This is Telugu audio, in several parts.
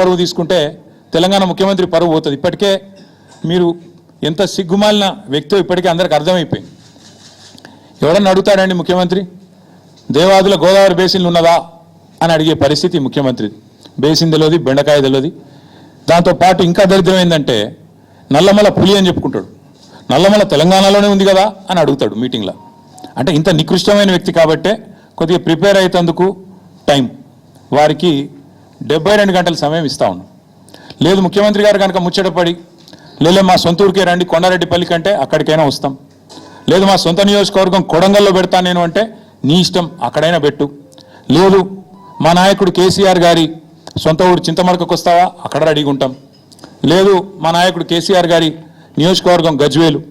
పరువు తీసుకుంటే తెలంగాణ ముఖ్యమంత్రి పరువు పోతుంది. ఇప్పటికే మీరు ఎంత సిగ్గుమాలిన వ్యక్తో ఇప్పటికే అందరికి అర్థమైపోయింది. ఎవడన్నా అడుగుతాడండి ముఖ్యమంత్రి దేవాదుల గోదావరి బేసిన్లు ఉన్నదా అని అడిగే పరిస్థితి ముఖ్యమంత్రి. బేసిన్ తెలియదు, బెండకాయ తెలియదు. దాంతోపాటు ఇంకా దరిద్రం ఏంటంటే నల్లమల పులి అని చెప్పుకుంటాడు. నల్లమల తెలంగాణలోనే ఉంది కదా అని అడుగుతాడు మీటింగ్లో. అంటే ఇంత నికృష్టమైన వ్యక్తి కాబట్టే కొద్దిగా ప్రిపేర్ అయ్యేందుకు టైం వారికి 72 గంటల సమయం ఇస్తా ఉన్నాం. లేదు ముఖ్యమంత్రి గారు కనుక ముచ్చటపడి లేదు మా సొంత ఊరికే రండి కొండారెడ్డిపల్లి కంటే అక్కడికైనా వస్తాం, లేదు మా సొంత నియోజకవర్గం కొడంగల్లో పెడతాను నేను అంటే నీ ఇష్టం అక్కడైనా పెట్టు, లేదు మా నాయకుడు కేసీఆర్ గారి సొంత ఊరు చింతమడకకు వస్తావా అక్కడ రెడీగా ఉంటాం, లేదు మా నాయకుడు కేసీఆర్ గారి నియోజకవర్గం గజ్వేలు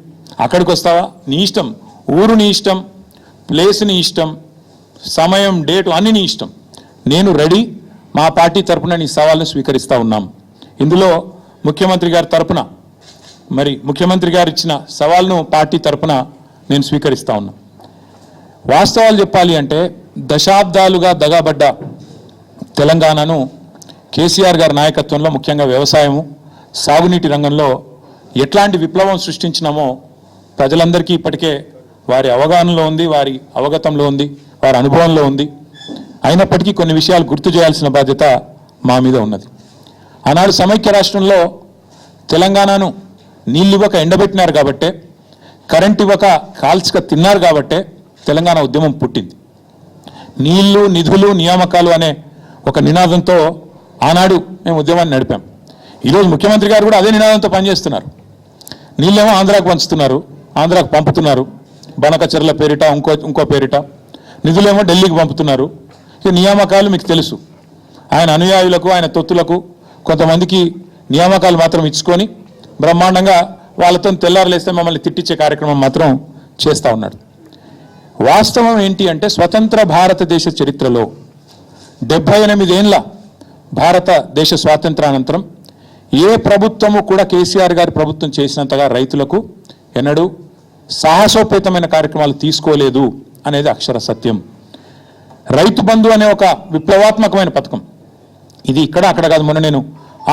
అక్కడికి వస్తావా నీ ఇష్టం, ఊరు నీ ఇష్టం, ప్లేస్ నీ ఇష్టం, సమయం డేటు అన్ని నీ ఇష్టం, నేను రెడీ, మా పార్టీ తరపున నీ సవాల్ను స్వీకరిస్తూ ఉన్నాం. ఇందులో ముఖ్యమంత్రి గారి తరపున ముఖ్యమంత్రి గారు ఇచ్చిన సవాల్ను పార్టీ తరపున నేను స్వీకరిస్తూ ఉన్నా. వాస్తవాలు చెప్పాలి అంటే దశాబ్దాలుగా దగాబడ్డ తెలంగాణను కేసీఆర్ గారి నాయకత్వంలో ముఖ్యంగా వ్యవసాయము సాగునీటి రంగంలో ఎట్లాంటి విప్లవం సృష్టించినామో ప్రజలందరికీ ఇప్పటికే వారి అవగాహనలో ఉంది, వారి అవగతంలో ఉంది, వారి అనుభవంలో ఉంది. అయినప్పటికీ కొన్ని విషయాలు గుర్తు చేయాల్సిన బాధ్యత మా మీద ఉన్నది. ఆనాడు సమైక్య రాష్ట్రంలో తెలంగాణను నీళ్ళు ఇవ్వక ఎండబెట్టినారు కాబట్టే, కరెంట్ ఇవ్వక కాల్చక తిన్నారు కాబట్టే తెలంగాణ ఉద్యమం పుట్టింది. నీళ్లు నిధులు నియామకాలు అనే ఒక నినాదంతో ఆనాడు మేము ఉద్యమాన్ని నడిపాం. ఈరోజు ముఖ్యమంత్రి గారు కూడా అదే నినాదంతో పనిచేస్తున్నారు. నీళ్ళేమో ఆంధ్రాకు పంచుతున్నారు, ఆంధ్రాకు పంపుతున్నారు, బనకచెర్ల పేరిట ఇంకో పేరిట, నిధులేమో ఢిల్లీకి పంపుతున్నారు. ఇక నియామకాలు మీకు తెలుసు, ఆయన అనుయాయులకు ఆయన తొత్తులకు కొంతమందికి నియామకాలు మాత్రం ఇచ్చుకొని బ్రహ్మాండంగా వాళ్ళతో తెల్లారులేస్తే మమ్మల్ని తిట్టించే కార్యక్రమం మాత్రం చేస్తూ ఉన్నాడు. వాస్తవం ఏంటి అంటే స్వతంత్ర భారతదేశ చరిత్రలో 78 ఏళ్ళ భారతదేశ స్వాతంత్రానంతరం ఏ ప్రభుత్వము కూడా కేసీఆర్ గారి ప్రభుత్వం చేసినంతగా రైతులకు ఎన్నడూ సాహసోపేతమైన కార్యక్రమాలు తీసుకోలేదు అనేది అక్షర సత్యం. రైతు బంధు అనే ఒక విప్లవాత్మకమైన పథకం ఇది ఇక్కడ అక్కడ కాదు. మొన్న నేను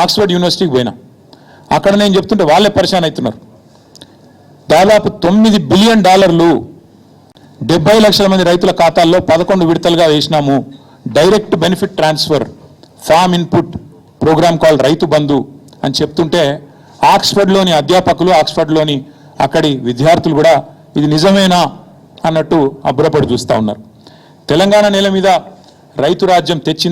ఆక్స్ఫర్డ్ యూనివర్సిటీకి పోయినా, అక్కడ నేను చెప్తుంటే వాళ్ళే పరిశాన్ అవుతున్నారు. దాదాపు $9 బిలియన్ 70 లక్షల మంది రైతుల ఖాతాల్లో 11 విడతలుగా వేసినాము. Direct benefit transfer farm input programme call Rythu Bandhu అని చెప్తుంటే ఆక్స్ఫర్డ్లోని అధ్యాపకులు, ఆక్స్ఫర్డ్లోని అక్కడి విద్యార్థులు కూడా ఇది నిజమేనా అన్నట్టు అబ్బురపడి చూస్తూ ఉన్నారు. తెలంగాణ నేల మీద రైతు రాజ్యం తెచ్చింది.